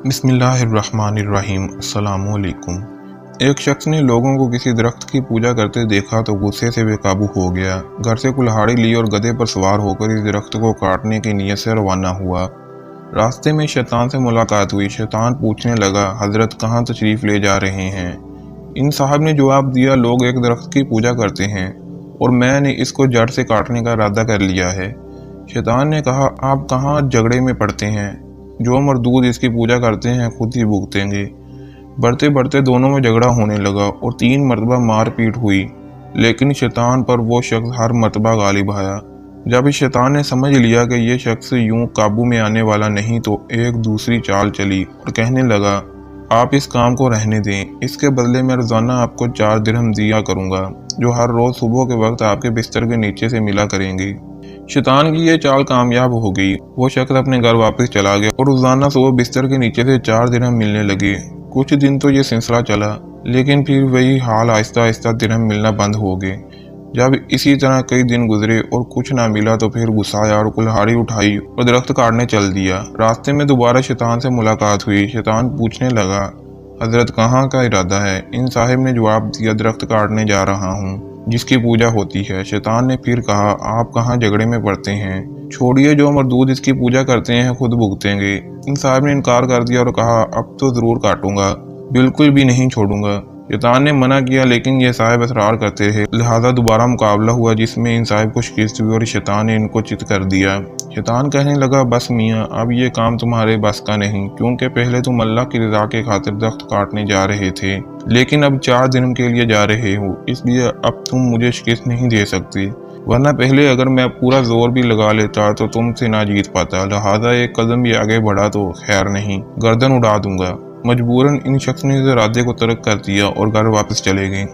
बिस्मिल्लाहिर्रहमानिर्रहीम। अस्सलामुअलैकुम। एक शख्स ने लोगों को किसी दरख्त की पूजा करते देखा तो गुस्से से बेकाबू हो गया। घर से कुल्हाड़ी ली और गधे पर सवार होकर इस दरख्त को काटने की नीयत से रवाना हुआ। रास्ते में शैतान से मुलाकात हुई। शैतान पूछने लगा, हजरत कहाँ तशरीफ़ ले जा रहे हैं? इन साहब ने जवाब दिया, लोग एक दरख्त की पूजा करते हैं और मैंने इसको जड़ से काटने का इरादा कर लिया है। शैतान ने कहा, आप कहाँ झगड़े में पड़ते हैं? जो मरदूद इसकी पूजा करते हैं खुद ही भुगतेंगे। बढ़ते बढ़ते दोनों में झगड़ा होने लगा और 3 मरतबा मार पीट हुई, लेकिन शैतान पर वो शख्स हर मरतबा गालिब आया। जब इस शैतान ने समझ लिया कि ये शख्स यूं काबू में आने वाला नहीं तो एक दूसरी चाल चली और कहने लगा, आप इस काम को रहने दें, इसके बदले में रोज़ाना आपको 4 दिरहम दिया करूँगा जो हर रोज़ सुबह के वक्त आपके बिस्तर के नीचे से मिला करेंगी। शैतान की ये चाल कामयाब हो गई। वो शख्स अपने घर वापस चला गया और रोजाना सुबह बिस्तर के नीचे से 4 दिरहम मिलने लगे। कुछ दिन तो ये सिलसिला चला, लेकिन फिर वही हाल आहिस्ता आहिस्ता दिरहम मिलना बंद हो गए। जब इसी तरह कई दिन गुजरे और कुछ ना मिला तो फिर गुस्सा आया और कुल्हाड़ी उठाई और दरख्त काटने चल दिया। रास्ते में दोबारा शैतान से मुलाकात हुई। शैतान पूछने लगा, हजरत कहाँ का इरादा है? इन साहिब ने जवाब दिया, दरख्त काटने जा रहा हूँ जिसकी पूजा होती है। शैतान ने फिर कहा, आप कहाँ झगड़े में पड़ते हैं? छोड़िए, जो मरदूद इसकी पूजा करते हैं खुद भुगतेंगे। इन साहब ने इनकार कर दिया और कहा, अब तो जरूर काटूंगा, बिल्कुल भी नहीं छोड़ूंगा। शैतान ने मना किया, लेकिन ये साहब असरार करते रहे। लिहाजा दोबारा मुकाबला हुआ जिसमें इन साहब को शिकस्त हुई और शैतान ने इनको चित कर दिया। शैतान कहने लगा, बस मियाँ, अब ये काम तुम्हारे बस का नहीं, क्योंकि पहले तुम अल्लाह की रजा के खातिर दरख्त काटने जा रहे थे, लेकिन अब 4 दिन के लिए जा रहे हो, इसलिए अब तुम मुझे शिकस्त नहीं दे सकती। वरना पहले अगर मैं पूरा जोर भी लगा लेता तो तुमसे ना जीत पाता। लिहाजा एक कदम भी आगे बढ़ा तो खैर नहीं, गर्दन उड़ा दूंगा। मजबूरन इन शख्स ने इस इरादे को तर्क कर दिया और घर वापस चले गए।